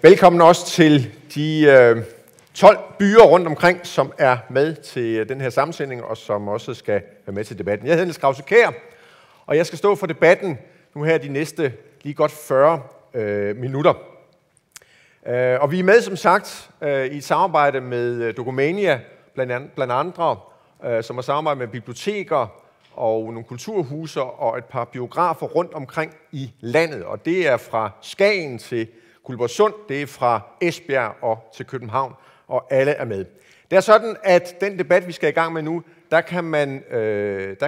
Velkommen også til de 12 byer rundt omkring, som er med til den her sammensending, og som også skal være med til debatten. Jeg hedder Niels Krause-Kjær, og jeg skal stå for debatten nu her de næste lige godt 40 minutter. Og vi er med, som sagt, i et samarbejde med Documania, blandt andre, som har samarbejdet med biblioteker og nogle kulturhuse og et par biografer rundt omkring i landet. Og det er fra Skagen til Guldborgsund, det er fra Esbjerg og til København, og alle er med. Det er sådan, at den debat, vi skal i gang med nu, der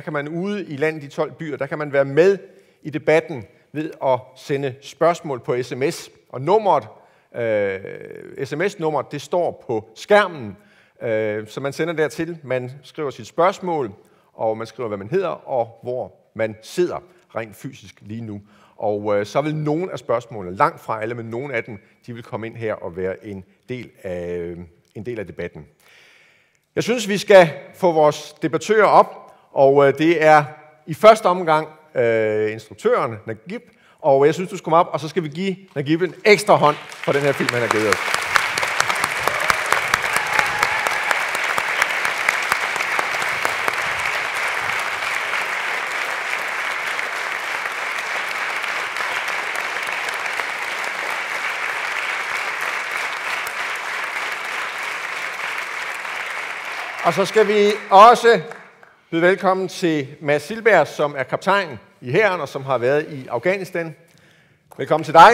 kan man ude i landet, de 12 byer, der kan man være med i debatten ved at sende spørgsmål på sms. Og sms-nummeret, det står på skærmen, så man sender dertil. Man skriver sit spørgsmål, og man skriver, hvad man hedder, og hvor man sidder rent fysisk lige nu. Og så vil nogle af spørgsmålene, langt fra alle, men nogle af dem, de vil komme ind her og være en del af debatten. Jeg synes, vi skal få vores debattører op, og det er i første omgang instruktøren, Nagieb, og jeg synes, du skal komme op, og så skal vi give Nagieb en ekstra hånd for den her film, han har givet os. Og så skal vi også byde velkommen til Mads Silberg, som er kaptajn i hæren og som har været i Afghanistan. Velkommen til dig.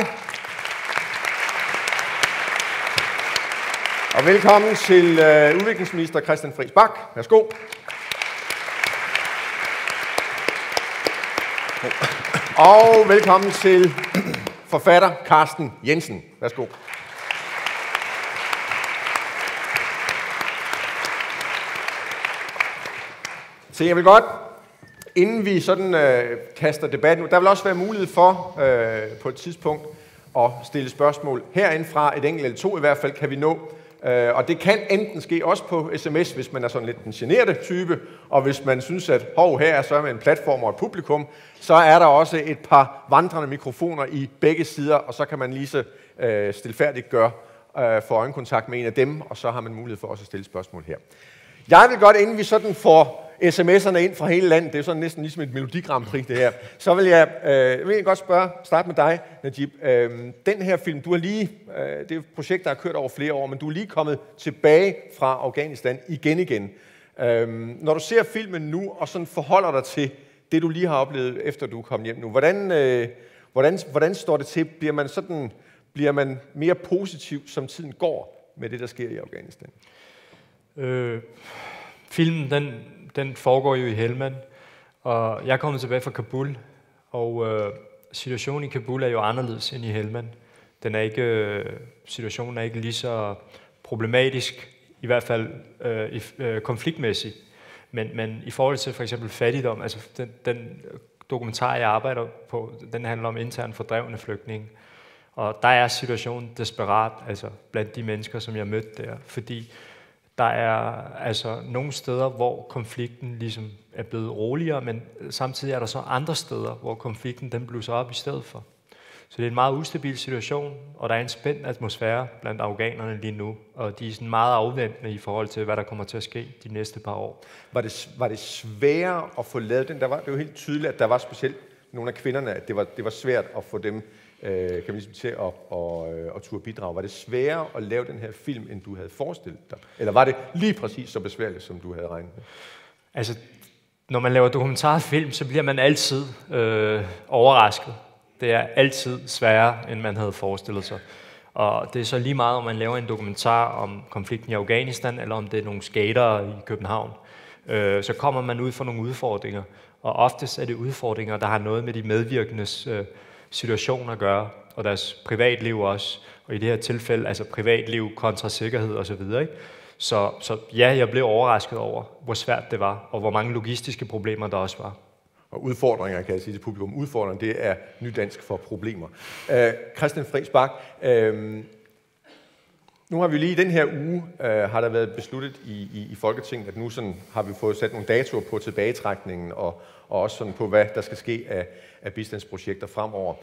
Og velkommen til udviklingsminister Christian Friis Bach. Værsgo. Og velkommen til forfatter Carsten Jensen. Værsgo. Så jeg vil godt, inden vi sådan kaster debatten ud, der vil også være mulighed for på et tidspunkt at stille spørgsmål herindfra, et enkelt eller to i hvert fald kan vi nå. Og det kan enten ske også på sms, hvis man er sådan lidt den generede type, og hvis man synes, at her er så med en platform og et publikum, så er der også et par vandrende mikrofoner i begge sider, og så kan man lige så stilfærdigt gøre få øjenkontakt med en af dem, og så har man mulighed for også at stille spørgsmål her. Jeg vil godt, inden vi sådan får sms'erne ind fra hele landet, det er jo sådan næsten ligesom et Melodi Grand Prix det her, så vil jeg godt starte med dig, Nagieb. Den her film, du har lige, det er et projekt, der har kørt over flere år, men du er lige kommet tilbage fra Afghanistan igen. Når du ser filmen nu, og sådan forholder dig til det, du lige har oplevet, efter du er kommet hjem nu, hvordan står det til? Bliver man mere positiv, som tiden går med det, der sker i Afghanistan? Filmen, den foregår jo i Helmand, og jeg er kommet tilbage fra Kabul, og situationen i Kabul er jo anderledes end i Helmand. Situationen er ikke lige så problematisk, i hvert fald konfliktmæssigt, men i forhold til for eksempel fattigdom, altså den dokumentar, jeg arbejder på, den handler om internt fordrevne flygtninge, og der er situationen desperat, altså blandt de mennesker, som jeg mødte der, fordi der er altså nogle steder, hvor konflikten ligesom er blevet roligere, men samtidig er der så andre steder, hvor konflikten den blusser op i stedet for. Så det er en meget ustabil situation, og der er en spændt atmosfære blandt afghanerne lige nu, og de er sådan meget afventende i forhold til, hvad der kommer til at ske de næste par år. Var det sværere at få lavet den? Det var jo helt tydeligt, at der var specielt nogle af kvinderne, at det var svært at få dem kan man ligesom til at turde bidrage. Var det sværere at lave den her film, end du havde forestillet dig? Eller var det lige præcis så besværligt, som du havde regnet med? Altså, når man laver dokumentarfilm, så bliver man altid overrasket. Det er altid sværere, end man havde forestillet sig. Og det er så lige meget, om man laver en dokumentar om konflikten i Afghanistan, eller om det er nogle skatere i København. Så kommer man ud for nogle udfordringer. Og oftest er det udfordringer, der har noget med de medvirkendes situationer at gøre, og deres privatliv også, og i det her tilfælde, altså privatliv kontra sikkerhed osv. Så ja, jeg blev overrasket over, hvor svært det var, og hvor mange logistiske problemer der også var. Og udfordringer, kan jeg sige til publikum, udfordringer, det er nydansk for problemer. Christian Friis Bach, nu har vi lige i den her uge, har der været besluttet i Folketinget, at nu sådan, har vi fået sat nogle datoer på tilbagetrækningen, og også sådan på, hvad der skal ske af bistandsprojekter fremover.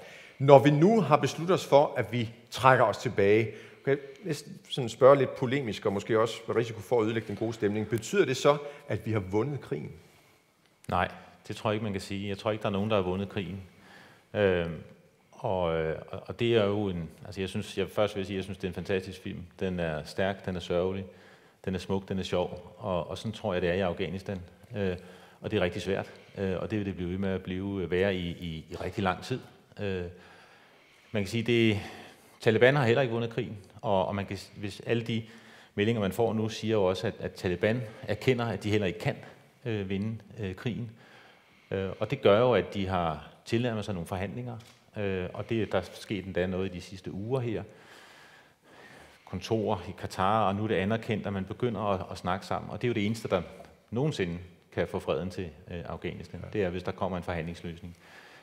Når vi nu har besluttet os for, at vi trækker os tilbage, okay, næsten sådan spørge lidt polemisk, og måske også med risiko for at ødelægge den gode stemning, betyder det så, at vi har vundet krigen? Nej, det tror jeg ikke, man kan sige. Jeg tror ikke, der er nogen, der har vundet krigen. Og det er jo altså jeg synes, jeg synes, det er en fantastisk film. Den er stærk, den er sørgelig, den er smuk, den er sjov, og sådan tror jeg, det er i Afghanistan. Og det er rigtig svært, og det vil det blive ved med at være i rigtig lang tid. Man kan sige, Taliban har heller ikke vundet krigen, og man kan, hvis alle de meldinger, man får nu, siger jo også, at Taliban erkender, at de heller ikke kan vinde krigen. Og det gør jo, at de har tilnærmet sig nogle forhandlinger, og der er sket endda noget i de sidste uger her. Kontorer i Katar, og nu er det anerkendt, at man begynder at snakke sammen, og det er jo det eneste, der nogensinde kan få freden til Afghanistan. Det er, hvis der kommer en forhandlingsløsning.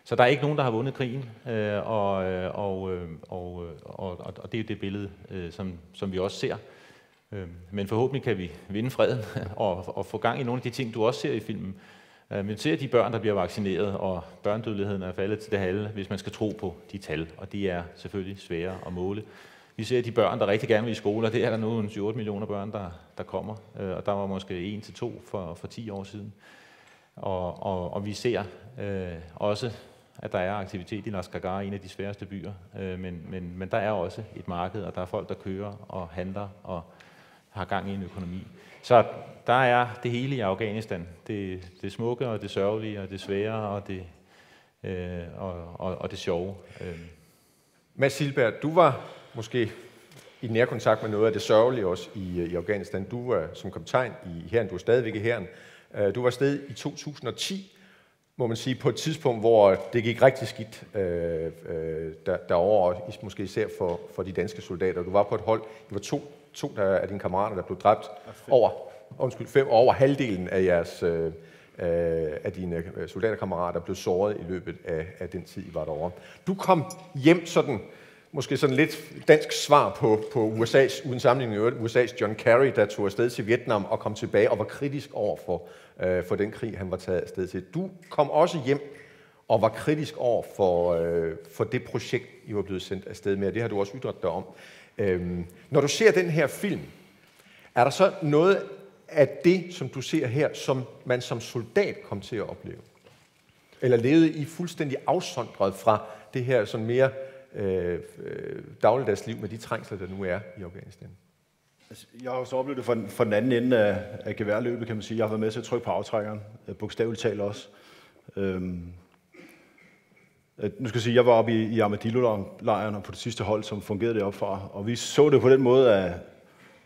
Så der er ikke nogen, der har vundet krigen, og det er jo det billede, som vi også ser. Men forhåbentlig kan vi vinde freden og få gang i nogle af de ting, du også ser i filmen. Man ser de børn, der bliver vaccineret, og børnedødeligheden er faldet til det halve, hvis man skal tro på de tal, og de er selvfølgelig svære at måle. Vi ser de børn, der rigtig gerne vil i skole, og det er der nu 7-8 millioner børn, der kommer, og der var måske 1-2 for 10 år siden. Og vi ser også, at der er aktivitet i Lashkar, en af de sværeste byer, men der er også et marked, og der er folk, der kører og handler og har gang i en økonomi. Så der er det hele i Afghanistan. Det smukke, og det sørgelige, og det svære, og det sjove. Mads Silberg, du var måske i nærkontakt med noget af det sørgelige også i Afghanistan. Du var som kaptajn i hæren, du er stadigvæk i hæren. Du var afsted i 2010, må man sige, på et tidspunkt, hvor det gik rigtig skidt derovre, måske især for de danske soldater. Du var på et hold, det var to af dine kammerater, der blev dræbt over halvdelen af jeres af dine soldaterkammerater blev såret i løbet af den tid, I var derovre. Du kom hjem sådan, måske sådan lidt dansk svar på USA's, uden sammenligning med USA's John Kerry, der tog afsted til Vietnam og kom tilbage og var kritisk over for den krig, han var taget afsted til. Du kom også hjem og var kritisk over for det projekt, I var blevet sendt afsted med, og det har du også ytret dig om. Når du ser den her film, er der så noget af det, som du ser her, som man som soldat kom til at opleve? Eller levede I fuldstændig afsondret fra det her sådan mere dagligdagsliv med de trængsler, der nu er i Afghanistan? Altså, jeg har også oplevet det fra den anden ende af geværløbet, kan man sige. Jeg har været med til at trykke på aftrækkeren, bogstaveligt talt også. Nu skal jeg sige, jeg var oppe i Armadillo-lejren og på det sidste hold, som fungerede deroppe fra. Og vi så det på den måde, at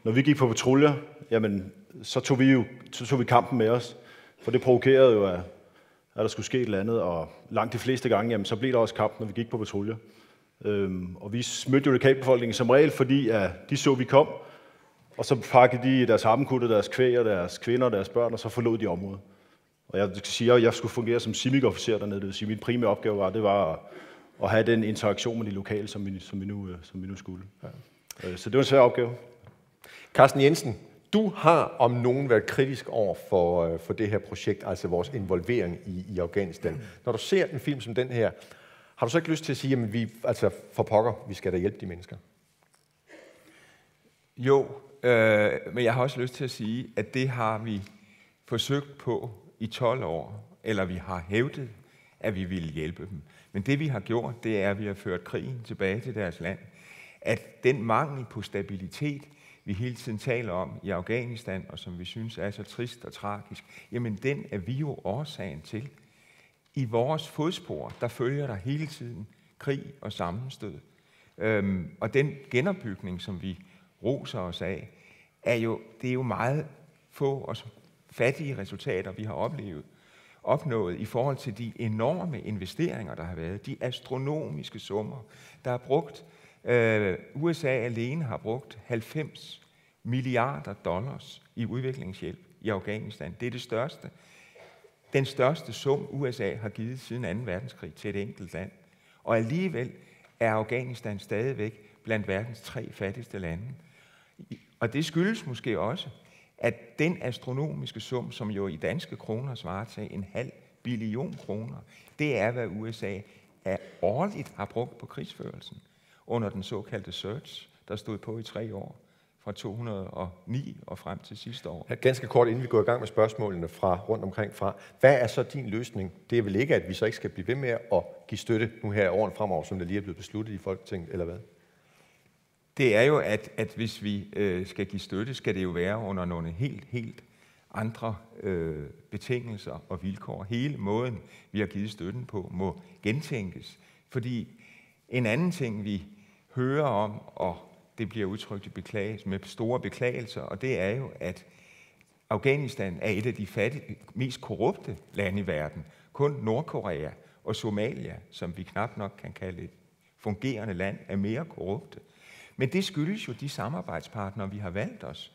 når vi gik på patruljer, jamen, så tog vi kampen med os. For det provokerede jo, at der skulle ske et eller andet, og langt de fleste gange, jamen, så blev der også kamp, når vi gik på patruljer. Og vi mødte jo lokalbefolkningen som regel, fordi at de så, vi kom, og så pakkede de deres harpenkutter, deres kvæg og deres kvinder og deres børn, og så forlod de området. Og jeg siger, at jeg skulle fungere som CIMIC-officer dernede, det vil sige, at min primære opgave var at have den interaktion med de lokale, som vi nu skulle. Ja. Så det var en svær opgave. Carsten Jensen, du har om nogen været kritisk over for det her projekt, altså vores involvering i Afghanistan. Når du ser en film som den her, har du så ikke lyst til at sige, at vi skal da hjælpe de mennesker? Jo, men jeg har også lyst til at sige, at det har vi forsøgt på i 12 år, eller vi har hævdet, at vi ville hjælpe dem. Men det vi har gjort, det er, at vi har ført krigen tilbage til deres land. At den mangel på stabilitet, vi hele tiden taler om i Afghanistan, og som vi synes er så trist og tragisk, jamen den er vi jo årsagen til. I vores fodspor, der følger der hele tiden krig og sammenstød. Og den genopbygning, som vi roser os af, det er jo meget få og fattige resultater, vi har opnået i forhold til de enorme investeringer, der har været. De astronomiske summer, der er brugt. USA alene har brugt 90 milliarder dollars i udviklingshjælp i Afghanistan. Det er den største sum, USA har givet siden 2. verdenskrig til et enkelt land. Og alligevel er Afghanistan stadigvæk blandt verdens 3 fattigste lande. Og det skyldes måske også, at den astronomiske sum, som jo i danske kroner svarer til 0,5 billion kroner, det er, hvad USA er årligt har brugt på krigsførelsen under den såkaldte Search, der stod på i 3 år, fra 209 og frem til sidste år. Ganske kort, inden vi går i gang med spørgsmålene fra rundt omkring fra. Hvad er så din løsning? Det er vel ikke, at vi så ikke skal blive ved med at give støtte nu her i årene fremover, som det lige er blevet besluttet i Folketinget, eller hvad? Det er jo, at hvis vi skal give støtte, skal det jo være under nogle helt andre betingelser og vilkår. Hele måden, vi har givet støtten på, må gentænkes. Fordi en anden ting, vi hører om, og det bliver udtrykt med store beklagelser, og det er jo, at Afghanistan er et af de mest korrupte lande i verden. Kun Nordkorea og Somalia, som vi knap nok kan kalde et fungerende land, er mere korrupte. Men det skyldes jo de samarbejdspartnere, vi har valgt os.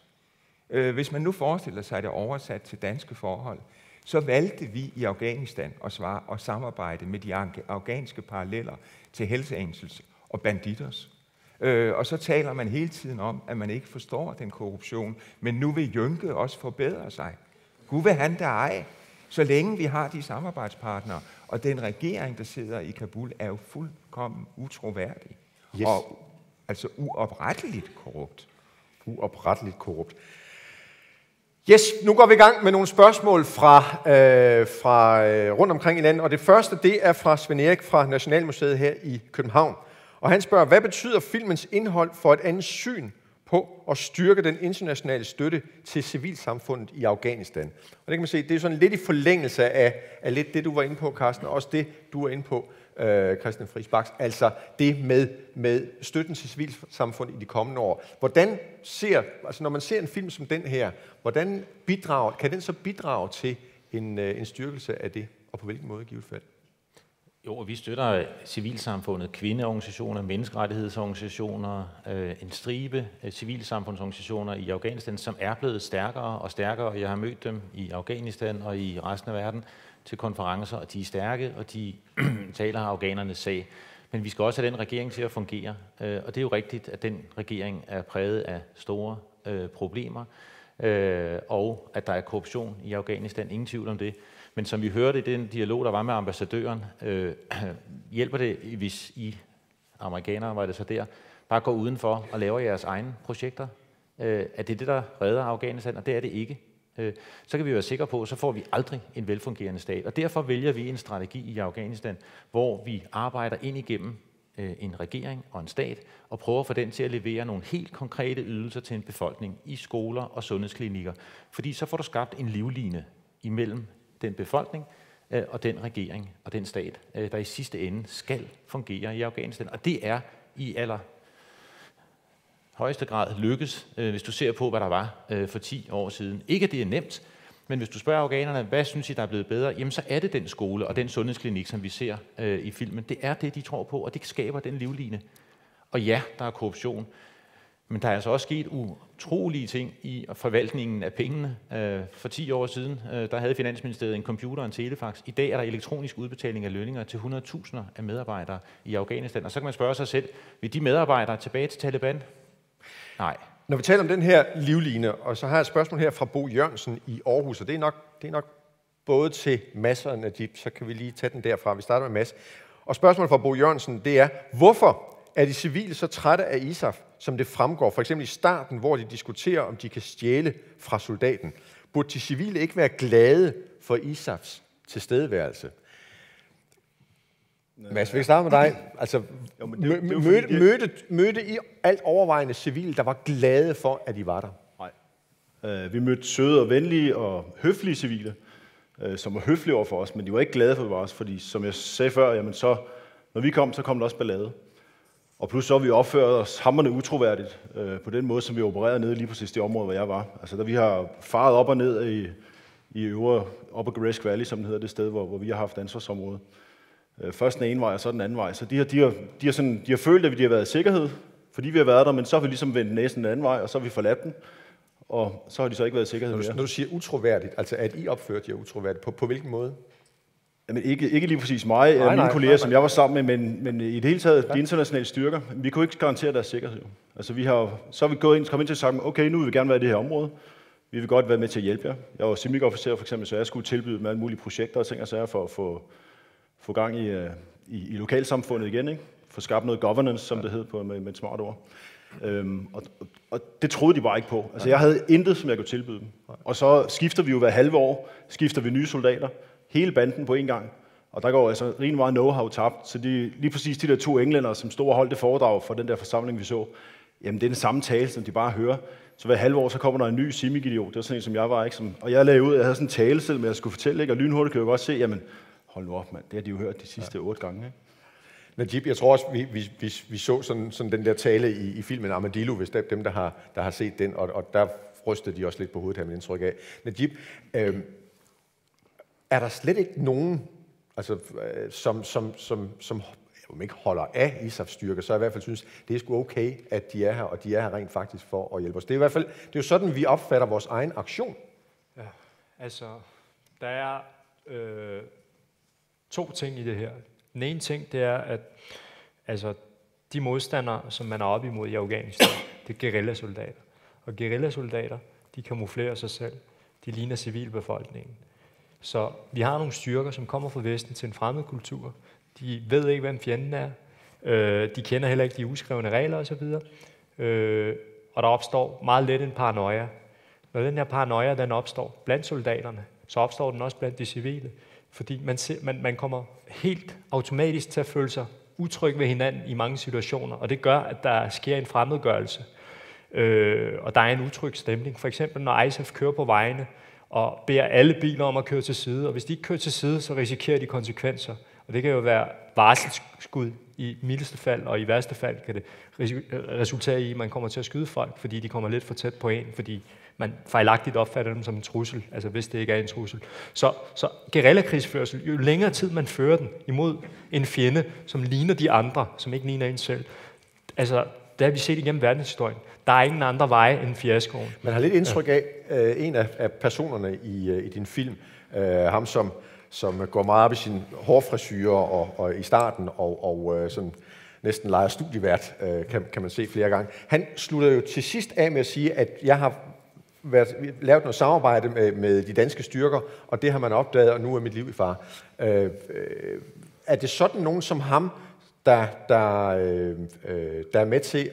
Hvis man nu forestiller sig det oversat til danske forhold, så valgte vi i Afghanistan at samarbejde med de afghanske paralleller til Hells Angels og Bandidos. Og så taler man hele tiden om, at man ikke forstår den korruption, men nu vil Jønke også forbedre sig. Gud vil han der ej. Så længe vi har de samarbejdspartnere, og den regering, der sidder i Kabul, er jo fuldkommen utroværdig. Yes. Og altså uopretteligt korrupt. Uopretteligt korrupt. Yes, nu går vi i gang med nogle spørgsmål fra rundt omkring i landet. Og det første, det er fra Svend Erik fra Nationalmuseet her i København. Og han spørger, hvad betyder filmens indhold for et andet syn på at styrke den internationale støtte til civilsamfundet i Afghanistan? Og det kan man se, det er sådan lidt i forlængelse af lidt det, du var inde på, Carsten, og også det, du var inde på, Christian Friis Bach, altså det med støtten til civilsamfundet i de kommende år. Hvordan når man ser en film som den her, kan den så bidrage til en styrkelse af det, og på hvilken måde i givet fald? Jo, vi støtter civilsamfundet, kvindeorganisationer, menneskerettighedsorganisationer, en stribe civilsamfundsorganisationer i Afghanistan, som er blevet stærkere og stærkere. Jeg har mødt dem i Afghanistan og i resten af verden til konferencer, og de er stærke, og de taler afghanernes sag. Men vi skal også have den regering til at fungere, og det er jo rigtigt, at den regering er præget af store problemer, og at der er korruption i Afghanistan, ingen tvivl om det. Men som vi hørte i den dialog, der var med ambassadøren, hjælper det, hvis I amerikanere, var det så der, bare går udenfor og laver jeres egne projekter? Er det det, der redder Afghanistan? Og det er det ikke. Så kan vi være sikre på, så får vi aldrig en velfungerende stat. Og derfor vælger vi en strategi i Afghanistan, hvor vi arbejder ind igennem en regering og en stat, og prøver at få den til at levere nogle helt konkrete ydelser til en befolkning i skoler og sundhedsklinikker. Fordi så får du skabt en livline imellem den befolkning og den regering og den stat, der i sidste ende skal fungere i Afghanistan. Og det er i højeste grad lykkes, hvis du ser på, hvad der var for 10 år siden. Ikke at det er nemt, men hvis du spørger afghanerne, hvad synes I, der er blevet bedre, jamen så er det den skole og den sundhedsklinik, som vi ser i filmen. Det er det, de tror på, og det skaber den livline. Og ja, der er korruption, men der er altså også sket utrolige ting i forvaltningen af pengene. For 10 år siden, der havde Finansministeriet en computer og en telefax. I dag er der elektronisk udbetaling af lønninger til 100.000 af medarbejdere i Afghanistan. Og så kan man spørge sig selv, vil de medarbejdere tilbage til Taliban? Nej. Når vi taler om den her livline, og så har jeg et spørgsmål her fra Bo Jørgensen i Aarhus, og det er nok både til Mads og Najib, så kan vi lige tage den derfra. Vi starter med Mads. Og spørgsmålet fra Bo Jørgensen, det er, hvorfor er de civile så trætte af ISAF, som det fremgår, for eksempel i starten, hvor de diskuterer, om de kan stjæle fra soldaten? Burde de civile ikke være glade for ISAFs tilstedeværelse? Mads, vi kan starte med dig. Altså, mødte I alt overvejende civile, der var glade for, at I var der? Nej. Vi mødte søde og venlige og høflige civile, som var høflige over for os, men de var ikke glade for os, fordi som jeg sagde før, jamen så, når vi kom, så kom der også ballade. Og pludselig så har vi opført os hamrende utroværdigt på den måde, som vi opererede nede lige præcis det område, hvor jeg var. Altså, da vi har faret op og ned i øvre Upper Gresk Valley, som det hedder, det sted, hvor vi har haft ansvarsområde. Først den ene vej, og så den anden vej. Så de har følt, at de har været i sikkerhed, fordi vi har været der, men så har vi ligesom vendt næsen den anden vej, og så har vi forladt den. Og så har de så ikke været i sikkerhed mere. Når du siger utroværdigt, altså at I opførte jer utroværdigt, på hvilken måde? Jamen ikke lige præcis mig og mine kolleger, som jeg var sammen med, men i det hele taget de internationale styrker. Vi kunne ikke garantere deres sikkerhed. Altså så har vi kommet ind til at sige, okay, nu vil vi gerne være i det her område. Vi vil godt være med til at hjælpe jer. Jeg var CIMIC-officer for eksempel, så jeg skulle tilbyde dem alle mulige projekter og ting og sager for at få gang i lokalsamfundet igen, ikke? Få skabt noget governance, som det hed med et smart ord. Og det troede de bare ikke på. Altså, jeg havde intet, som jeg kunne tilbyde dem. Og så skifter vi jo hver halve år, skifter vi nye soldater, hele banden på en gang. Og der går altså rimelig meget know-how tabt. Så lige præcis de der 2 englænder, som stod og holdt det foredrag for den der forsamling, vi så, jamen det er den samme tale, som de bare hører. Så hver halve år, så kommer der en ny simigidiot. Det var sådan en, som jeg var, ikke? Og jeg lagde ud, jeg havde sådan en tale selv, men jeg skulle fortælle, ikke? Og lynhurtigt kan jeg godt se, jamen hold nu op, mand, det har de jo hørt de sidste 8 gange, ikke? Najib, jeg tror også, vi så sådan den der tale i filmen Armadillo, hvis det er dem, der har set den, og der rystede de også lidt på hovedet, har man indtryk af. Najib, er der slet ikke nogen, altså, som ikke holder af ISAF-styrker, så i hvert fald synes, det er sgu okay, at de er her, og de er her rent faktisk for at hjælpe os. Det er i hvert fald, det er jo sådan, vi opfatter vores egen aktion. Ja, altså, der er 2 ting i det her. Den ene ting, det er, at altså, de modstandere, som man er oppe imod i Afghanistan, det er guerillasoldater. Og guerillasoldater, de kamuflerer sig selv. De ligner civilbefolkningen. Så vi har nogle styrker, som kommer fra Vesten til en fremmed kultur. De ved ikke, hvem fjenden er. De kender heller ikke de uskrevne regler osv. Og der opstår meget let en paranoia. Når den her paranoia den opstår blandt soldaterne, så opstår den også blandt de civile. Fordi man kommer helt automatisk til at føle sig utryg ved hinanden i mange situationer, og det gør, at der sker en fremmedgørelse. Og der er en utryg stemning. For eksempel, når ISAF kører på vejene og beder alle biler om at køre til side, og hvis de ikke kører til side, så risikerer de konsekvenser. Og det kan jo være varselsskud i mildeste fald, og i værste fald kan det resultere i, at man kommer til at skyde folk, fordi de kommer lidt for tæt på en, fordi man fejlagtigt opfatter dem som en trussel, altså hvis det ikke er en trussel. Så guerillakrigsførsel, jo længere tid man fører den imod en fjende, som ligner de andre, som ikke ligner en selv, altså det har vi set igennem verdenshistorien. Der er ingen andre veje end fiaskoen. Man har lidt indtryk af, en af personerne i din film, ham som går meget op i sin hårfrisyre og i starten, og sådan næsten leger studievært, kan man se flere gange. Han slutter jo til sidst af med at sige, at jeg har lavet noget samarbejde med de danske styrker, og det har man opdaget, og nu er mit liv i fare. Er det sådan nogen som ham, der er med til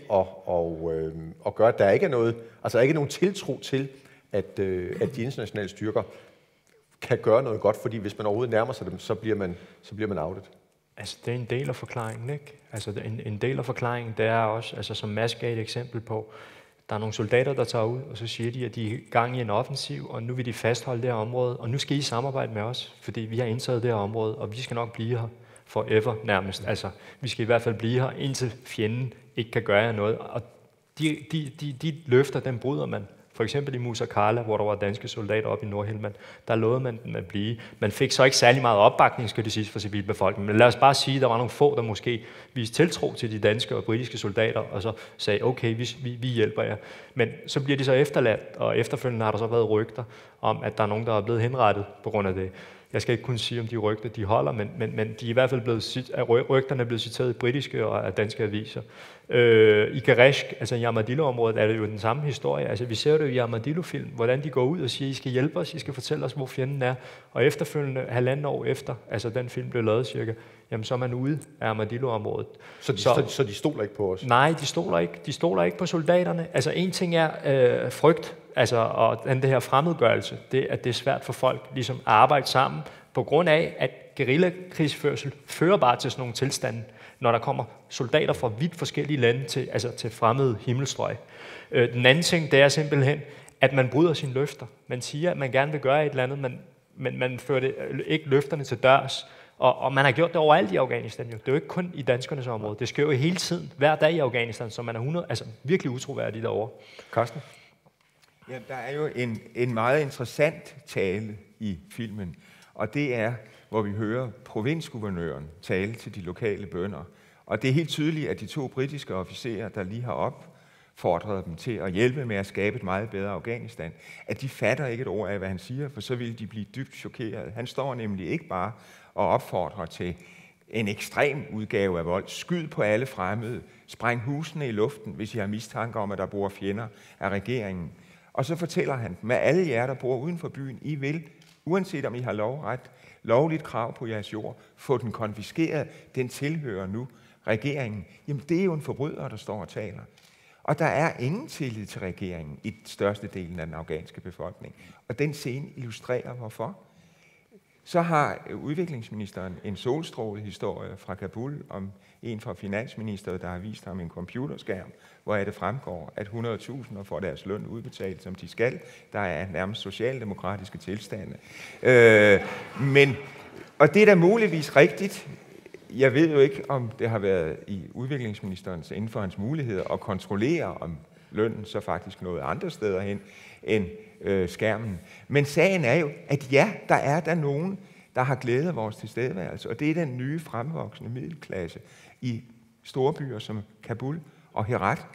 at gøre, at der ikke er noget, altså ikke nogen tiltro til, at de internationale styrker kan gøre noget godt, fordi hvis man overhovedet nærmer sig dem, så bliver man outet. Altså, det er en del af forklaringen, ikke? Altså, en del af forklaringen, det er også, altså, som Mads gav et eksempel på, der er nogle soldater, der tager ud, og så siger de, at de er i gang i en offensiv, og nu vil de fastholde det her område, og nu skal I samarbejde med os, fordi vi har indtaget det her område, og vi skal nok blive her forever nærmest. Altså, vi skal i hvert fald blive her, indtil fjenden ikke kan gøre noget. Og de løfter, dem bryder man. For eksempel i Musa Karla, hvor der var danske soldater oppe i Nordhelmand, der lovede man dem at blive. Man fik så ikke særlig meget opbakning, skal det siges, for civilbefolkningen. Men lad os bare sige, at der var nogle få, der måske viste tiltro til de danske og britiske soldater, og så sagde, okay, vi hjælper jer. Men så bliver de så efterladt, og efterfølgende har der så været rygter om, at der er nogen, der er blevet henrettet på grund af det. Jeg skal ikke kun sige, om de rygter de holder, men de er i hvert fald rygterne er blevet citeret i britiske og danske aviser. I Gereshk, altså i Armadillo-området, er det jo den samme historie. Altså vi ser det jo i Armadillo-film, hvordan de går ud og siger, I skal hjælpe os, I skal fortælle os, hvor fjenden er. Og efterfølgende, 1,5 år efter, altså den film blev lavet cirka, jamen så er man ude af Armadillo-området. Så de stoler ikke på os? Nej, de stoler ikke på soldaterne. Altså en ting er frygt, altså, og den her fremmedgørelse, at det er svært for folk ligesom at arbejde sammen, på grund af, at guerillakrigsførsel fører bare til sådan nogle tilstande, når der kommer soldater fra vidt forskellige lande til fremmede himmelstrøg. Den anden ting, det er simpelthen, at man bryder sine løfter. Man siger, at man gerne vil gøre et eller andet, men man fører det, ikke løfterne til dørs. Og man har gjort det overalt i Afghanistan. Jo. Det er jo ikke kun i danskernes område. Det sker jo hele tiden, hver dag i Afghanistan, så man er virkelig utroværdig derovre. Carsten? Ja, der er jo en meget interessant tale i filmen, og det er, hvor vi hører provinsguvernøren tale til de lokale bønder. Og det er helt tydeligt, at de 2 britiske officerer, der lige har opfordret dem til at hjælpe med at skabe et meget bedre Afghanistan, at de fatter ikke et ord af, hvad han siger, for så vil de blive dybt chokeret. Han står nemlig ikke bare og opfordrer til en ekstrem udgave af vold. Skyd på alle fremmede. Spræng husene i luften, hvis I har mistanke om, at der bor fjender af regeringen. Og så fortæller han dem, at alle jer, der bor uden for byen, I vil uanset om I har lovligt krav på jeres jord, få den konfiskeret, den tilhører nu regeringen. Jamen, det er jo en forbryder, der står og taler. Og der er ingen tillid til regeringen i størstedelen af den afghanske befolkning. Og den scene illustrerer hvorfor. Så har udviklingsministeren en solstrålehistorie fra Kabul om en fra Finansministeriet, der har vist ham en computerskærm, hvor det fremgår, at 100.000 får deres løn udbetalt, som de skal. Der er nærmest socialdemokratiske tilstande. Og det er da muligvis rigtigt. Jeg ved jo ikke, om det har været i udviklingsministerens inden for hans muligheder at kontrollere, om lønnen så faktisk nåede andre steder hen end skærmen. Men sagen er jo, at ja, der er der nogen, der har glæde af vores tilstedeværelse, og det er den nye fremvoksende middelklasse i storbyer som Kabul og Herat.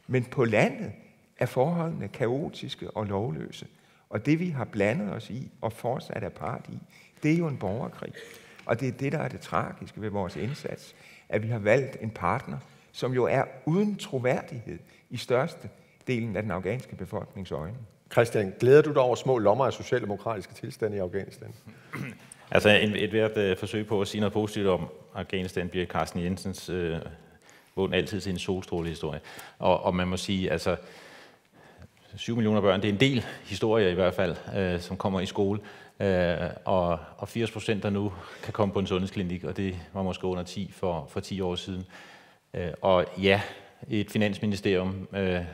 Men på landet er forholdene kaotiske og lovløse. Og det vi har blandet os i og fortsat er part i, det er jo en borgerkrig. Og det er det, der er det tragiske ved vores indsats, at vi har valgt en partner, som jo er uden troværdighed i største delen af den afghanske befolknings øjne. Christian, glæder du dig over små lommer af socialdemokratiske tilstande i Afghanistan? Altså et hvert forsøg på at sige noget positivt om Afghanistan bliver Carsten Jensens vågen altid til en solstrålehistorie. Og man må sige, altså 7 millioner børn, det er en del historier i hvert fald, som kommer i skole. Og 80% der nu kan komme på en sundhedsklinik, og det var måske under 10 for 10 år siden. Og ja, et finansministerium,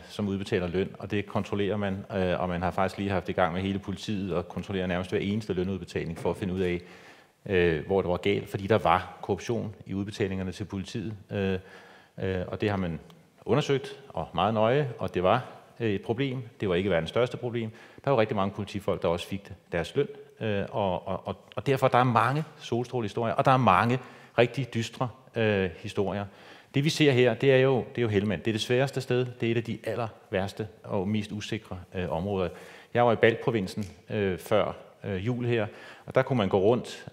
som udbetaler løn, og det kontrollerer man, og man har faktisk lige haft i gang med hele politiet og kontrollerer nærmest hver eneste lønudbetaling for at finde ud af, hvor det var galt, fordi der var korruption i udbetalingerne til politiet. Og det har man undersøgt, og meget nøje, og det var et problem. Det var ikke verdens største problem. Der var rigtig mange politifolk, der også fik deres løn, og derfor der er mange solstrålehistorier, og der er mange rigtig dystre historier. Det vi ser her, det er jo Helmand. Det er det sværeste sted. Det er et af de aller værste og mest usikre områder. Jeg var i Baltprovinsen før jul her, og der kunne man gå rundt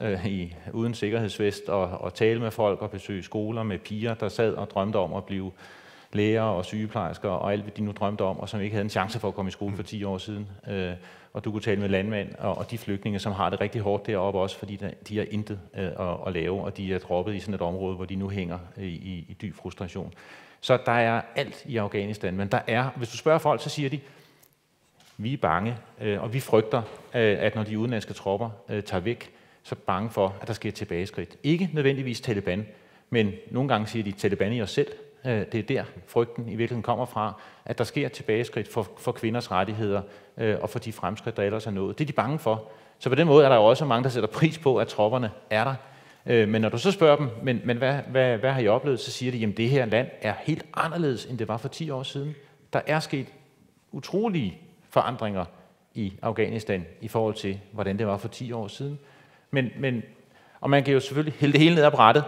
uden sikkerhedsvest og tale med folk og besøge skoler med piger, der sad og drømte om at blive læger og sygeplejersker og alt, hvad de nu drømte om, og som ikke havde en chance for at komme i skole for 10 år siden. Og du kunne tale med landmænd og de flygtninge, som har det rigtig hårdt deroppe også, fordi de har intet at lave, og de er droppet i sådan et område, hvor de nu hænger i dyb frustration. Så der er alt i Afghanistan, men der er, hvis du spørger folk, så siger de, vi er bange, og vi frygter, at når de udenlandske tropper tager væk, så er bange for, at der sker et tilbageskridt. Ikke nødvendigvis Taliban, men nogle gange siger de Taliban i os selv. Det er der frygten i virkeligheden kommer fra, at der sker et tilbageskridt for kvinders rettigheder og for de fremskridt, der ellers er nået. Det er de bange for. Så på den måde er der jo også mange, der sætter pris på, at tropperne er der. Men når du så spørger dem, men hvad har I oplevet, så siger de, at det her land er helt anderledes, end det var for 10 år siden. Der er sket utrolige forandringer i Afghanistan i forhold til, hvordan det var for 10 år siden. Og man kan jo selvfølgelig hælde det hele ned ad brættet,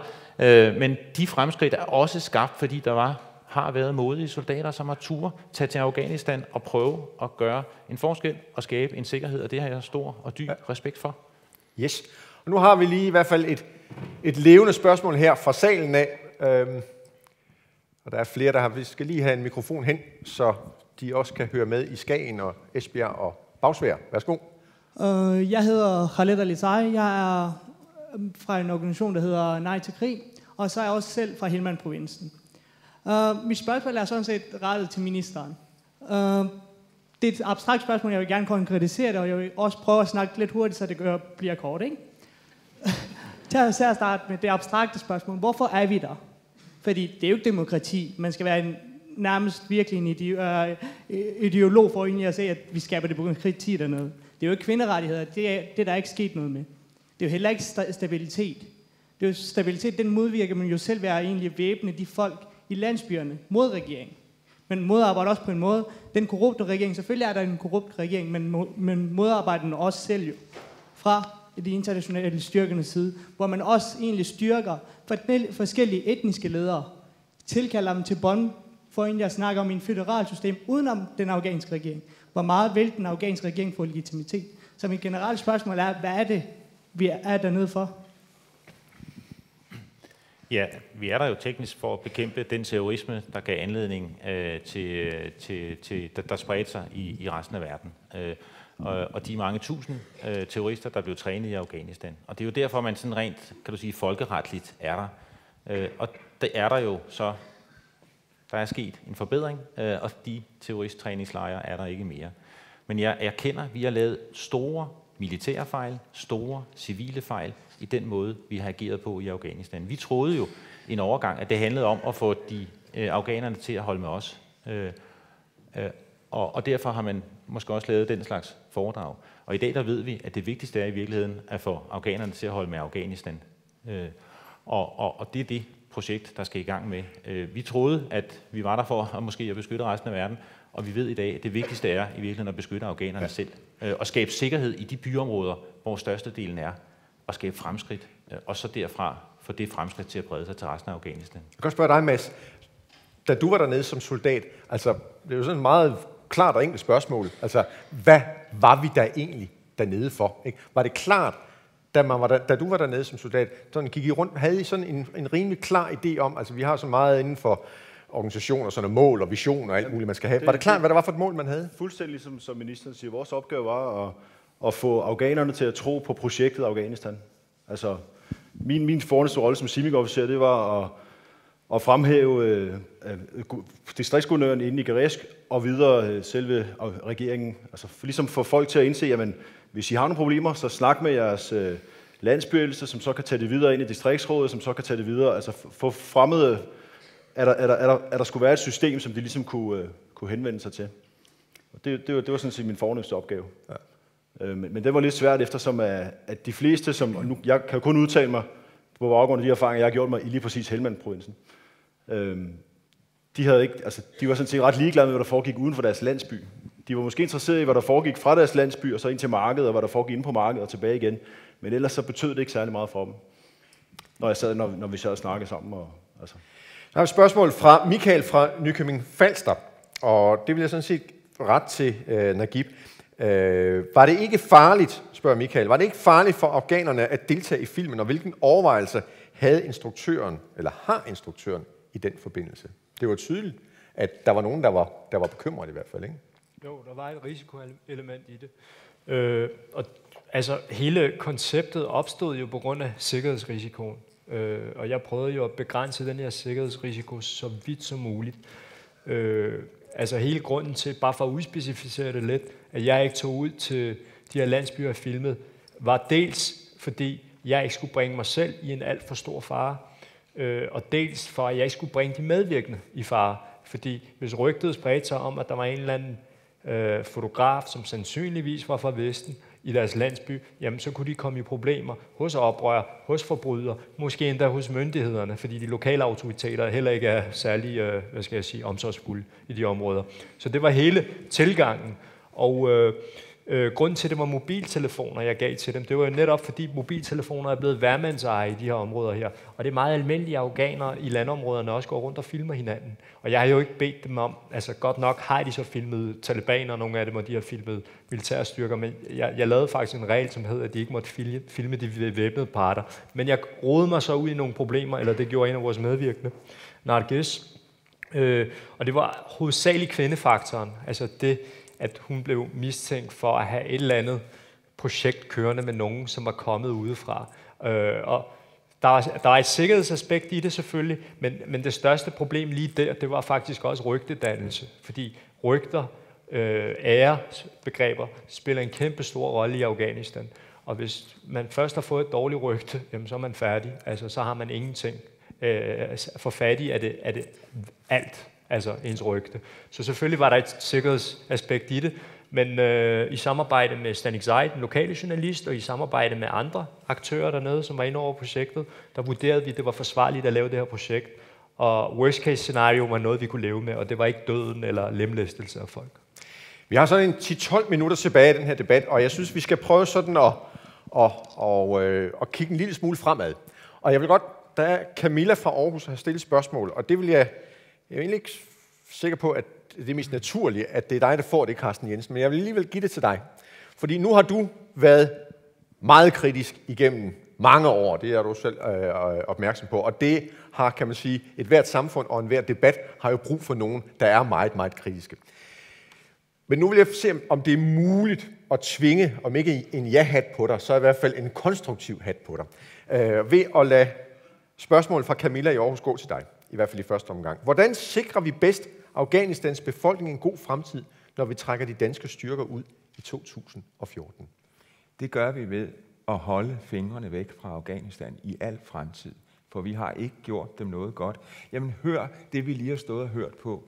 men de fremskridt er også skabt, fordi der har været modige soldater, som har turde tage til Afghanistan og prøve at gøre en forskel og skabe en sikkerhed, og det har jeg stor og dyb respekt for. Yes. Og nu har vi lige i hvert fald et levende spørgsmål her fra salen af. Og der er flere, vi skal lige have en mikrofon hen, så de også kan høre med i Skagen og Esbjerg og Bagsværd. Værsgo. Jeg hedder Khaled Alisai. Jeg er fra en organisation, der hedder Nej til Krig, og så er jeg også selv fra Helmand-provinsen. Mit spørgsmål er sådan set rettet til ministeren. Det er et abstrakt spørgsmål, jeg vil gerne konkretisere det, og jeg vil også prøve at snakke lidt hurtigt, så det bliver kort, ikke? Til at starte med det abstrakte spørgsmål. Hvorfor er vi der? Fordi det er jo ikke demokrati. Man skal være nærmest virkelig en ideolog for egentlig at se, at vi skaber demokrati dernede. Det er jo ikke kvinderettigheder. Det er der ikke sket noget med. Det er jo heller ikke stabilitet. Det er jo stabilitet, den modvirker man jo selv ved at egentlig væbne de folk i landsbyerne mod regeringen. Men modarbejder også på en måde. Den korrupte regering, selvfølgelig er der en korrupt regering, men modarbejder den også selv jo. Fra de internationale styrkernes side, hvor man også egentlig styrker forskellige etniske ledere, tilkalder dem til Bonn, for egentlig at snakke om en føderalt system udenom den afghanske regering. Hvor meget vil den afghanske regering få legitimitet? Så mit generelle spørgsmål er, hvad er det, vi er dernede for? Ja, vi er der jo teknisk for at bekæmpe den terrorisme, der gav anledning der spredte sig i resten af verden. Og de mange tusind terrorister, der blev trænet i Afghanistan. Og det er jo derfor, man sådan rent, kan du sige, folkeretligt er der. Og det er der jo så, der er sket en forbedring, og de terroristtræningslejre er der ikke mere. Men jeg erkender, at vi har lavet store militære fejl, store civile fejl i den måde, vi har ageret på i Afghanistan. Vi troede jo en overgang, at det handlede om at få de afghanerne til at holde med os. Og derfor har man måske også lavet den slags foredrag. Og i dag der ved vi, at det vigtigste er i virkeligheden at få afghanerne til at holde med Afghanistan. Og det er det projekt, der skal i gang med. Vi troede, at vi var der for at måske at beskytte resten af verden, og vi ved i dag, at det vigtigste er i virkeligheden at beskytte afghanerne selv. Og skabe sikkerhed i de byområder, hvor størstedelen er, og skabe fremskridt, og så derfra få det fremskridt til at brede sig til resten af Afghanistan. Jeg kan godt spørge dig, Mads. Da du var dernede som soldat, altså det er jo sådan et meget klart og enkelt spørgsmål. Altså, hvad var vi der egentlig dernede for? Ikke? Var det klart, da du var dernede som soldat, sådan gik I rundt, havde I sådan en rimelig klar idé om, altså vi har så meget inden for organisationer, sådan mål og visioner og alt muligt, man skal have. Var det klart, hvad det var for et mål, man havde? Fuldstændig som ministeren siger. Vores opgave var at få afghanerne til at tro på projektet Afghanistan. Altså, min fornemmeste rolle som CIMIC-officer, det var at fremhæve distriktsguvernøren inde i Geresk og videre selve regeringen. Altså ligesom få folk til at indse, jamen, hvis I har nogle problemer, så snak med jeres landsbyledelse, som så kan tage det videre ind i distriktsrådet, som så kan tage det videre. Altså få fremmede, der skulle være et system, som de ligesom kunne henvende sig til. Og det var sådan set min fornemmeste opgave. Ja. Men det var lidt svært, eftersom at de fleste, som nu, jeg kan kun udtale mig på baggrund af de erfaringer, jeg har gjort mig i lige præcis Helmand-provinsen, de var sådan set ret ligeglade med, hvad der foregik uden for deres landsby. De var måske interesserede i, hvad der foregik fra deres landsby og så ind til markedet, og hvad der foregik inde på markedet og tilbage igen. Men ellers så betød det ikke særlig meget for dem, når vi sad og snakkede sammen. Altså. Der er et spørgsmål fra Michael fra Nykøbing Falster, og det vil jeg sådan set ret til Naguib. Var det ikke farligt, spørger Michael, var det ikke farligt for afghanerne at deltage i filmen, og hvilken overvejelse havde instruktøren, eller har instruktøren i den forbindelse? Det var tydeligt, at der var nogen, der var bekymret i hvert fald, ikke? Jo, der var et risikoelement i det. Og altså, hele konceptet opstod jo på grund af sikkerhedsrisikoen. Og jeg prøvede jo at begrænse den her sikkerhedsrisiko så vidt som muligt. Altså hele grunden til, bare for at udspecificere det lidt, at jeg ikke tog ud til de her landsbyer og filmede, var dels fordi jeg ikke skulle bringe mig selv i en alt for stor fare, og dels for at jeg ikke skulle bringe de medvirkende i fare. Fordi hvis rygtet spredte sig om, at der var en eller anden fotograf, som sandsynligvis var fra Vesten, i deres landsby, jamen så kunne de komme i problemer hos oprør, hos forbrydere, måske endda hos myndighederne, fordi de lokale autoriteter heller ikke er særlig, omsorgsfulde i de områder. Så det var hele tilgangen. Og grunden til, at det var mobiltelefoner, jeg gav til dem, det var jo netop, fordi mobiltelefoner er blevet værmandseje i de her områder her. Og det er meget almindelige afghanere i landområderne også går rundt og filmer hinanden. Og jeg har jo ikke bedt dem om, altså godt nok har de så filmet talibaner, nogle af dem, og de har filmet militærstyrker, men jeg lavede faktisk en regel, som hed, at de ikke måtte filme de væbnede parter. Men jeg rodede mig så ud i nogle problemer, eller det gjorde en af vores medvirkende, Nargis. Og det var hovedsageligt kvindefaktoren, altså det, at hun blev mistænkt for at have et eller andet projekt kørende med nogen, som var kommet udefra. Og der er et sikkerhedsaspekt i det selvfølgelig, men det største problem lige der, det var faktisk også rygtedannelse. Fordi rygter, æresbegreber, spiller en kæmpe stor rolle i Afghanistan. Og hvis man først har fået et dårligt rygte, jamen, så er man færdig. Altså, så har man ingenting. For fattig er det alt. Altså ens rygte. Så selvfølgelig var der et sikkerhedsaspekt i det, men i samarbejde med Stanik Zaid, den lokale journalist, og i samarbejde med andre aktører dernede, som var inde over projektet, der vurderede vi, at det var forsvarligt at lave det her projekt. Og worst case scenario var noget, vi kunne leve med, og det var ikke døden eller lemlæstelse af folk. Vi har sådan en 10-12 minutter tilbage i den her debat, og jeg synes, vi skal prøve sådan at kigge en lille smule fremad. Og jeg vil godt, der er Camilla fra Aarhus, har stillet spørgsmål, og det vil jeg er egentlig ikke sikker på, at det er mest naturligt, at det er dig, der får det, Carsten Jensen, men jeg vil alligevel give det til dig. Fordi nu har du været meget kritisk igennem mange år. Det er du selv opmærksom på. Og det har, kan man sige, et hvert samfund og en hver debat har jo brug for nogen, der er meget, meget kritiske. Men nu vil jeg se, om det er muligt at tvinge, om ikke en ja-hat på dig, så i hvert fald en konstruktiv hat på dig. Ved at lade spørgsmålet fra Camilla i Aarhus gå til dig, i hvert fald i første omgang. Hvordan sikrer vi bedst Afghanistans befolkning en god fremtid, når vi trækker de danske styrker ud i 2014? Det gør vi ved at holde fingrene væk fra Afghanistan i al fremtid, for vi har ikke gjort dem noget godt. Jamen hør det, vi lige har stået og hørt på,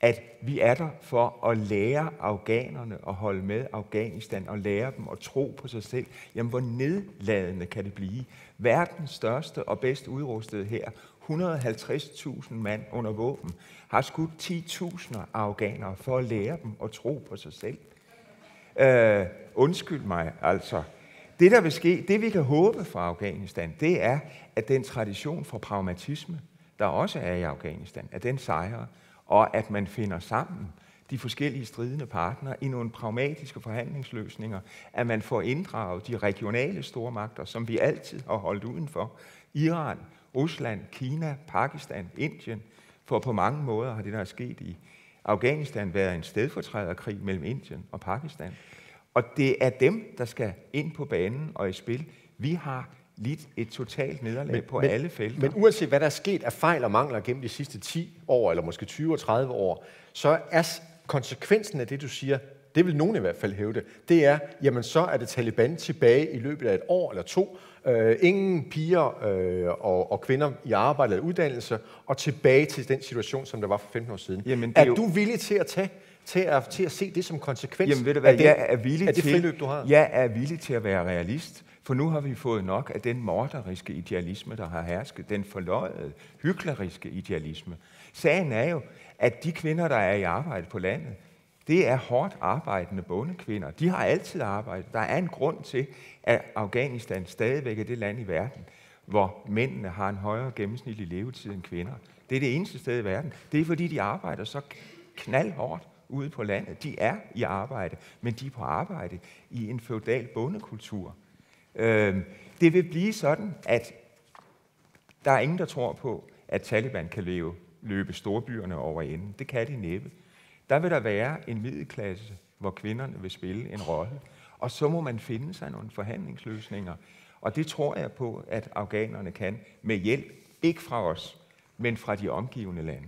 at vi er der for at lære afghanerne at holde med Afghanistan og lære dem at tro på sig selv. Jamen hvor nedladende kan det blive? Verdens største og bedst udrustede her, 150.000 mand under våben, har skudt 10.000 afghanere for at lære dem at tro på sig selv. Undskyld mig, altså. Det, der vil ske, det vi kan håbe for Afghanistan, det er, at den tradition for pragmatisme, der også er i Afghanistan, at den sejrer, og at man finder sammen de forskellige stridende partnere i nogle pragmatiske forhandlingsløsninger, at man får inddraget de regionale stormagter, som vi altid har holdt udenfor. Iran, Rusland, Kina, Pakistan, Indien, for på mange måder har det, der er sket i Afghanistan, været en stedfortræderkrig mellem Indien og Pakistan. Og det er dem, der skal ind på banen og i spil. Vi har lidt et totalt nederlag på alle felter. Men uanset hvad der er sket af fejl og mangler gennem de sidste 10 år, eller måske 20 og 30 år, så er konsekvensen af det, du siger, det vil nogen i hvert fald hævde, det er, jamen så er det Taliban tilbage i løbet af et år eller to. Ingen piger og kvinder i arbejde eller uddannelse, og tilbage til den situation, som der var for 15 år siden. Jamen, er du villig til at se det som konsekvens? Jamen ved du hvad, af det friløb, du har? Jeg er villig til at være realist. For nu har vi fået nok af den morderiske idealisme, der har hersket, den forløjede, hykleriske idealisme. Sagen er jo, at de kvinder, der er i arbejde på landet, det er hårdt arbejdende bondekvinder. De har altid arbejdet. Der er en grund til, at Afghanistan stadigvæk er det land i verden, hvor mændene har en højere gennemsnitlig levetid end kvinder. Det er det eneste sted i verden. Det er fordi, de arbejder så knaldhårdt ude på landet. De er i arbejde, men de er på arbejde i en feudal bondekultur. Det vil blive sådan, at der er ingen, der tror på, at Taliban kan løbe storbyerne over enden. Det kan de næppe. Der vil der være en middelklasse, hvor kvinderne vil spille en rolle. Og så må man finde sig nogle forhandlingsløsninger. Og det tror jeg på, at afghanerne kan med hjælp, ikke fra os, men fra de omgivende lande.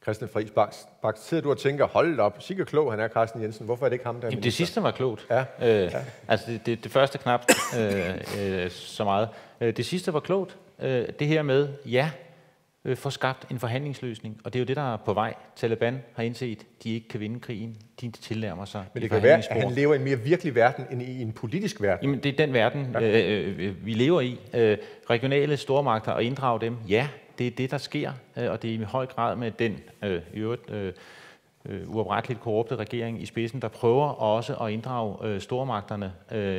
Christian Friis Bach, sidder du og tænker, hold op, sikker klog han er, Carsten Jensen. Hvorfor er det ikke ham, der er Jamen, det sidste var klogt. Ja. Altså det første knap så meget. Det sidste var klogt. Det her med, få skabt en forhandlingsløsning. Og det er jo det, der er på vej. Taliban har indset, at de ikke kan vinde krigen. De tilnærmer sig. Men det kan være, at han lever i en mere virkelig verden, end i en politisk verden. Jamen, det er den verden, vi lever i. Regionale stormagter, og inddrage dem, det er det, der sker. Og det er i høj grad med den uopretteligt korrupte regering i spidsen, der prøver også at inddrage stormagterne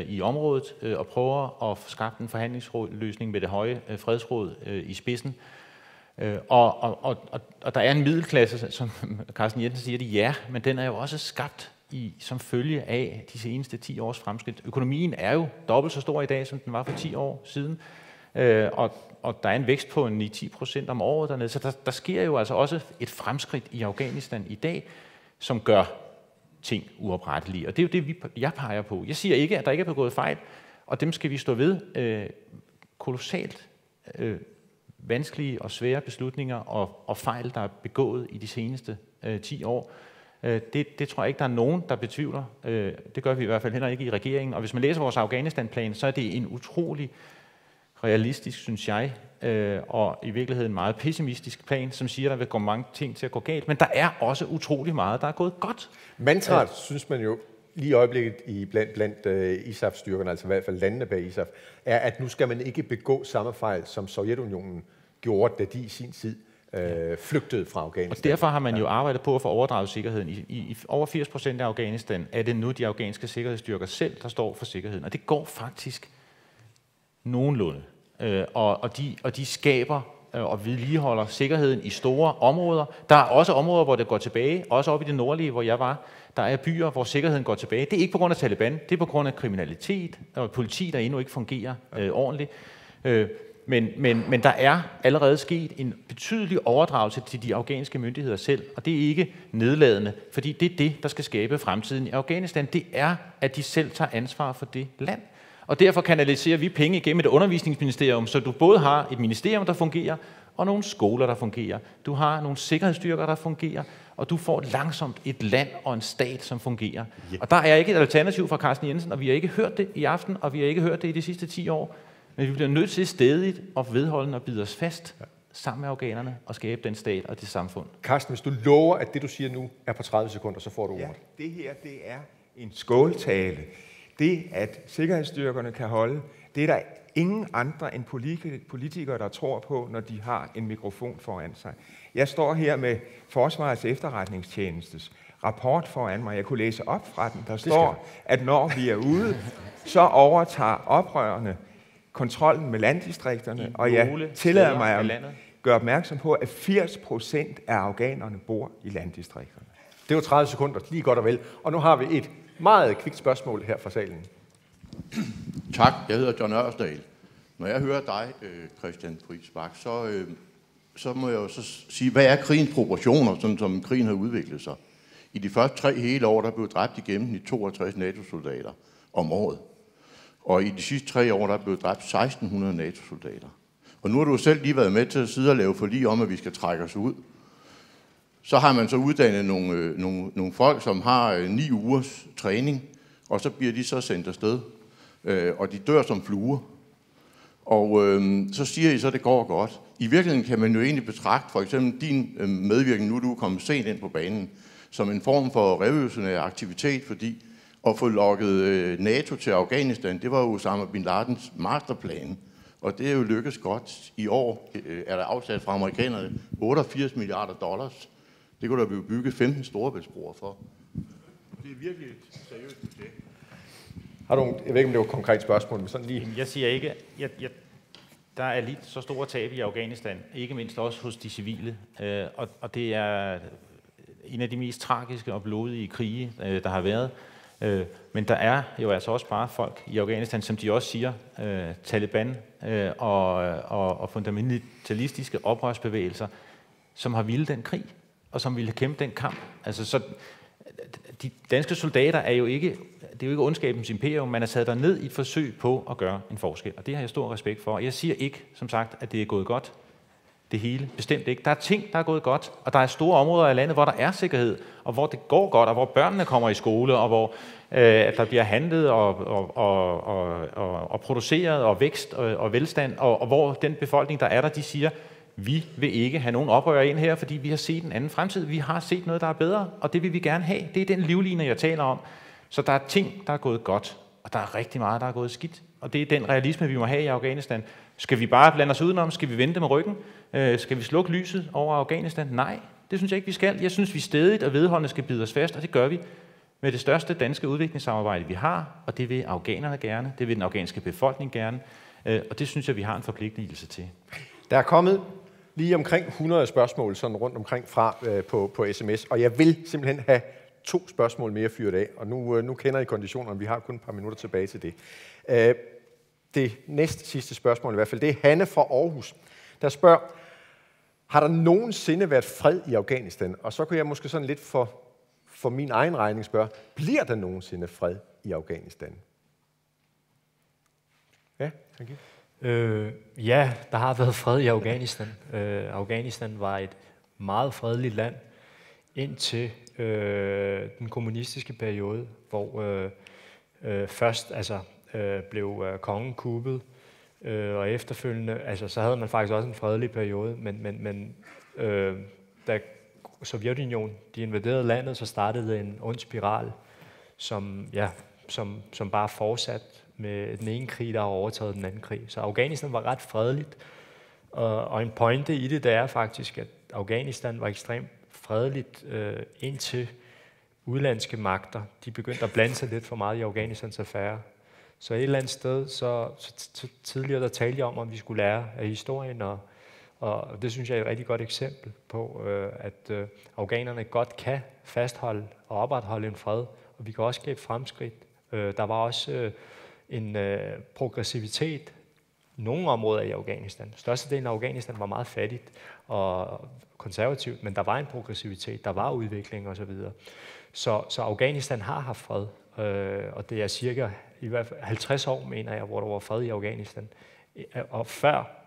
i området, og prøver at skabe en forhandlingsløsning med det høje fredsråd i spidsen. Og der er en middelklasse, som Carsten Jensen siger det, men den er jo også skabt som følge af de seneste 10 års fremskridt. Økonomien er jo dobbelt så stor i dag, som den var for 10 år siden, og der er en vækst på 9-10% om året dernede, så der sker jo altså også et fremskridt i Afghanistan i dag, som gør ting uoprettelige. Og det er jo det, jeg peger på. Jeg siger ikke, at der ikke er begået fejl, og dem skal vi stå ved kolossalt vanskelige og svære beslutninger og fejl, der er begået i de seneste 10 år. Det tror jeg ikke, der er nogen, der betvivler. Det gør vi i hvert fald heller ikke i regeringen. Og hvis man læser vores Afghanistan-plan, så er det en utrolig realistisk, synes jeg, og i virkeligheden en meget pessimistisk plan, som siger, at der vil gå mange ting til at gå galt. Men der er også utrolig meget, der er gået godt. Mantraet, synes man jo, lige i øjeblikket blandt ISAF-styrkerne, altså i hvert fald landene bag ISAF, er, at nu skal man ikke begå samme fejl, som Sovjetunionen gjorde, da de i sin tid flygtede fra Afghanistan. Og derfor har man jo arbejdet på at få overdraget sikkerheden. I over 80% af Afghanistan er det nu de afghanske sikkerhedsstyrker selv, der står for sikkerheden. Og det går faktisk nogenlunde. Og de skaber og vedligeholder sikkerheden i store områder. Der er også områder, hvor det går tilbage, også oppe i det nordlige, hvor jeg var. Der er byer, hvor sikkerheden går tilbage. Det er ikke på grund af Taliban, det er på grund af kriminalitet og politi, der endnu ikke fungerer ordentligt. Men der er allerede sket en betydelig overdragelse til de afghanske myndigheder selv, og det er ikke nedladende, fordi det er det, der skal skabe fremtiden i Afghanistan. Det er, at de selv tager ansvar for det land. Og derfor kanaliserer vi penge igennem et undervisningsministerium, så du både har et ministerium, der fungerer, og nogle skoler, der fungerer. Du har nogle sikkerhedsstyrker, der fungerer, og du får langsomt et land og en stat, som fungerer. Yeah. Og der er ikke et alternativ fra Carsten Jensen, og vi har ikke hørt det i aften, og vi har ikke hørt det i de sidste 10 år. Men vi bliver nødt til stædigt og vedholdende at bide os fast sammen med afghanerne og skabe den stat og det samfund. Carsten, hvis du lover, at det, du siger nu, er på 30 sekunder, så får du ordet. Ja, det her, det er en skåltale. Det, at sikkerhedsstyrkerne kan holde, det er der ingen andre end politikere, der tror på, når de har en mikrofon foran sig. Jeg står her med Forsvarets efterretningstjenestes rapport foran mig. Jeg kunne læse op fra den. Der står, at når vi er ude, så overtager oprørerne kontrollen med landdistrikterne, og jeg tillader mig at gøre opmærksom på, at 80% af afghanerne bor i landdistrikterne. Det var 30 sekunder, lige godt og vel. Og nu har vi et meget kvikt spørgsmål her fra salen. Tak, jeg hedder John Ørsdal. Når jeg hører dig, Christian Friis Bach, så må jeg jo så sige, hvad er krigens proportioner, sådan som krigen har udviklet sig? I de første 3 hele år, der blev dræbt igennem i 62 NATO-soldater om året. Og i de sidste 3 år, der blev dræbt 1600 NATO-soldater. Og nu har du selv lige været med til at sidde og lave forlig om, at vi skal trække os ud. Så har man så uddannet nogle folk, som har 9 ugers træning, og så bliver de så sendt afsted. Og de dør som fluer. Og så siger I så, at det går godt. I virkeligheden kan man jo egentlig betragte for eksempel din medvirken, nu du er kommet sent ind på banen, som en form for revolutionær aktivitet, fordi at få lukket NATO til Afghanistan, det var jo Osama bin Ladens masterplan. Og det er jo lykkes godt. I år er der afsat fra amerikanerne 88 milliarder dollars. Det kunne der blive bygget 15 storebæltsbroer for. Det er virkelig et seriøst projekt. Har du, jeg ved ikke, om det var et konkret spørgsmål, men sådan lige... Jeg siger ikke, der er lidt så store tab i Afghanistan, ikke mindst også hos de civile. Og det er en af de mest tragiske og blodige krige, der har været. Men der er jo altså også bare folk i Afghanistan, som de også siger, Taliban og fundamentalistiske oprørsbevægelser, som har ville den krig, og som ville kæmpe den kamp. Altså, så de danske soldater er jo ikke, det er jo ikke ondskabens imperium, man er sat der ned i et forsøg på at gøre en forskel, og det har jeg stor respekt for. Jeg siger ikke, som sagt, at det er gået godt, det hele, bestemt ikke. Der er ting, der er gået godt, og der er store områder af landet, hvor der er sikkerhed, og hvor det går godt, og hvor børnene kommer i skole, og hvor der bliver handlet og produceret, og vækst og velstand, og hvor den befolkning, der er der, de siger, vi vil ikke have nogen oprør ind her, fordi vi har set en anden fremtid. Vi har set noget, der er bedre, og det vil vi gerne have. Det er den livline, jeg taler om. Så der er ting, der er gået godt, og der er rigtig meget, der er gået skidt. Og det er den realisme, vi må have i Afghanistan. Skal vi bare blande os udenom? Skal vi vente med ryggen? Skal vi slukke lyset over Afghanistan? Nej, det synes jeg ikke, vi skal. Jeg synes, vi stædigt og vedholdende skal bide os fast, og det gør vi med det største danske udviklingssamarbejde, vi har, og det vil afghanerne gerne, det vil den afghanske befolkning gerne, og det synes jeg, vi har en forpligtelse til. Der er kommet lige omkring 100 spørgsmål sådan rundt omkring fra på sms, og jeg vil simpelthen have 2 spørgsmål mere fyret af, og nu kender I konditionerne, vi har kun et par minutter tilbage til det. Det næste sidste spørgsmål i hvert fald, det er Hanne fra Aarhus, der spørger, har der nogensinde været fred i Afghanistan? Og så kunne jeg måske sådan lidt for min egen regning spørge, bliver der nogensinde fred i Afghanistan? Ja, tak. Ja, der har været fred i Afghanistan. Afghanistan var et meget fredeligt land indtil den kommunistiske periode, hvor først blev kongen kuppet, og efterfølgende, så havde man faktisk også en fredelig periode, men da Sovjetunionen de invaderede landet, så startede en ond spiral, som bare fortsatte med den ene krig, der har overtaget den anden krig. Så Afghanistan var ret fredeligt, og en pointe i det, der er faktisk, at Afghanistan var ekstremt fredeligt indtil udlandske magter, de begyndte at blande sig lidt for meget i Afghanistans affære. Så et eller andet sted, så tidligere der talte jeg om vi skulle lære af historien, Og det synes jeg er et rigtig godt eksempel på, at afghanerne godt kan fastholde og opretholde en fred, og vi kan også skabe fremskridt. Der var også en progressivitet i nogle områder i Afghanistan. Størstedelen af Afghanistan var meget fattigt og konservativt, men der var en progressivitet, der var udvikling osv. Så Afghanistan har haft fred, og det er cirka i hvert fald 50 år, mener jeg, hvor der var fred i Afghanistan. Og før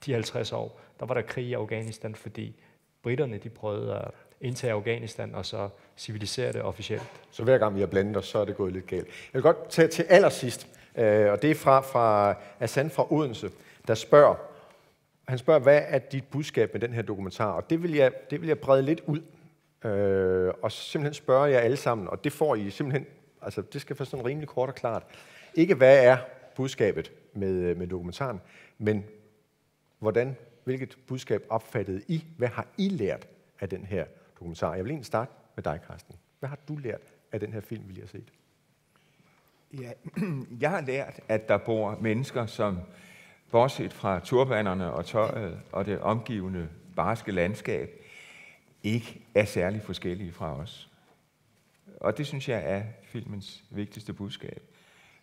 de 50 år, der var der krig i Afghanistan, fordi briterne de prøvede at indtage Afghanistan og så civilisere det officielt. Så hver gang vi har blandet os, så er det gået lidt galt. Jeg vil godt tage til allersidst, og det er fra Hassan fra Odense, der spørger, han spørger, hvad er dit budskab med den her dokumentar? Og det vil jeg brede lidt ud, og simpelthen spørge jer alle sammen, og det får I simpelthen, altså det skal være sådan rimelig kort og klart. Ikke hvad er budskabet med dokumentaren, men hvilket budskab opfattede I? Hvad har I lært af den her dokumentar? Jeg vil egentlig starte med dig, Carsten. Hvad har du lært af den her film, vi lige har set? Ja, jeg har lært, at der bor mennesker, som bortset fra turbanerne og tøjet og det omgivende barske landskab, ikke er særlig forskellige fra os. Og det synes jeg er filmens vigtigste budskab.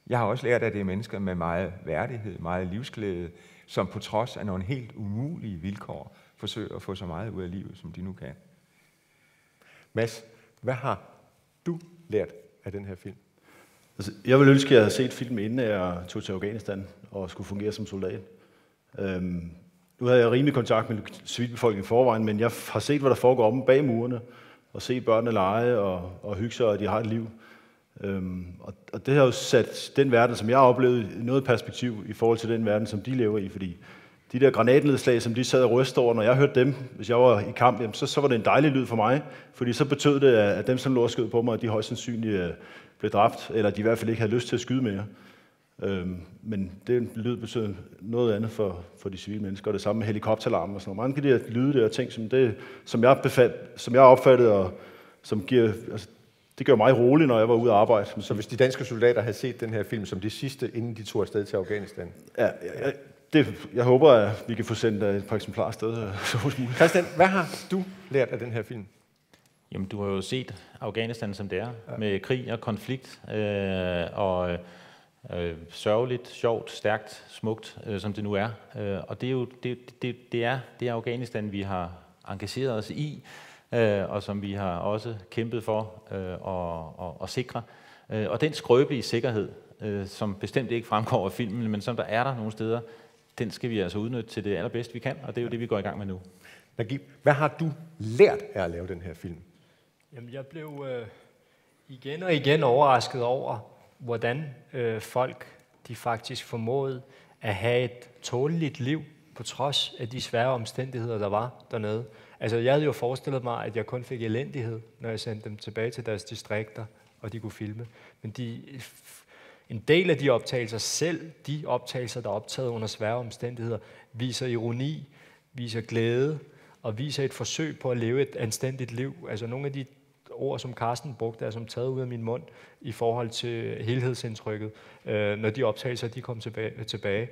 Jeg har også lært, at det er mennesker med meget værdighed, meget livsglæde, som på trods af nogle helt umulige vilkår forsøger at få så meget ud af livet, som de nu kan. Mads, hvad har du lært af den her film? Altså, jeg ville ønske, at jeg havde set filmen, inden jeg tog til Afghanistan og skulle fungere som soldat. Nu havde jeg rimelig kontakt med civilbefolkningen i forvejen, men jeg har set, hvad der foregår omme bag murene, og set børnene lege og hygge sig, og de har et liv. Og det har jo sat den verden, som jeg har oplevet, i noget perspektiv i forhold til den verden, som de lever i, fordi de der granatnedslag, som de sad og rystede over, når jeg hørte dem, hvis jeg var i kamp, jamen, så var det en dejlig lyd for mig, fordi så betød det, at dem, som lå og skød på mig, at de højst sandsynligt blev dræbt, eller de i hvert fald ikke havde lyst til at skyde mere. Men det lyd betød noget andet for de civile mennesker, og det samme med helikopteralarm og sådan noget. Mange af de der lyde der ting, som jeg opfattede, og som giver, altså, det gør mig rolig, når jeg var ude at arbejde. Så hvis de danske soldater havde set den her film som de sidste, inden de tog afsted til Afghanistan? Ja, jeg håber, at vi kan få sendt et par eksemplarer afsted så hurtigt muligt. Christian, hvad har du lært af den her film? Jamen, du har jo set Afghanistan, som det er, med krig og konflikt, og sørgeligt, sjovt, stærkt, smukt, som det nu er. Og det er jo det er Afghanistan, vi har engageret os i, og som vi har også kæmpet for at sikre. Og den skrøbelige sikkerhed, som bestemt ikke fremgår af filmen, men som der er der nogle steder, den skal vi altså udnytte til det allerbedste, vi kan, og det er jo det, vi går i gang med nu. Nagib, hvad har du lært af at lave den her film? Jamen, jeg blev igen og igen overrasket over, hvordan folk de faktisk formåede at have et tåleligt liv, på trods af de svære omstændigheder, der var dernede. Altså, jeg havde jo forestillet mig, at jeg kun fik elendighed, når jeg sendte dem tilbage til deres distrikter, og de kunne filme. Men en del af de optagelser, selv de optagelser, der er optaget under svære omstændigheder, viser ironi, viser glæde, og viser et forsøg på at leve et anstændigt liv. Altså, nogle af de ord, som Carsten brugte, er som taget ud af min mund i forhold til helhedsindtrykket, når de optagelser de kom tilbage.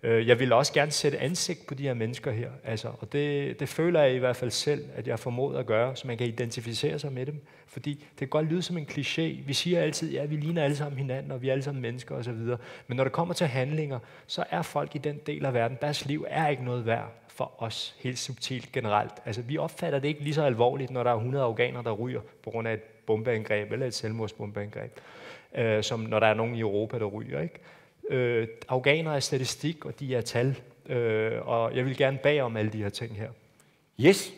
Jeg vil også gerne sætte ansigt på de her mennesker her, altså, og det føler jeg i hvert fald selv, at jeg formået at gøre, så man kan identificere sig med dem. Fordi det kan godt lyde som en kliché. Vi siger altid, ja, vi ligner alle sammen hinanden, og vi er alle sammen mennesker osv. Men når det kommer til handlinger, så er folk i den del af verden, deres liv er ikke noget værd for os, helt subtilt generelt. Altså, vi opfatter det ikke lige så alvorligt, når der er 100 afghanere, der ryger på grund af et bombeangreb, eller et selvmordsbombeangreb, som når der er nogen i Europa, der ryger, ikke? Afghanere er statistik, og de er tal, og jeg vil gerne bag om alle de her ting her. Yes.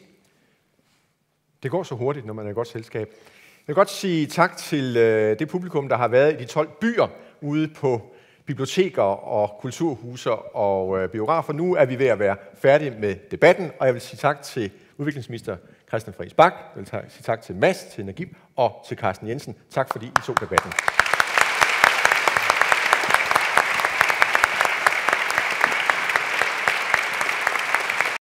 Det går så hurtigt, når man er i godt selskab. Jeg vil godt sige tak til det publikum, der har været i de 12 byer ude på biblioteker og kulturhuser og biografer. Nu er vi ved at være færdige med debatten, og jeg vil sige tak til udviklingsminister Christian Friis Bach. Jeg vil sige tak til Mads, til Nagib og til Carsten Jensen. Tak fordi I tog debatten.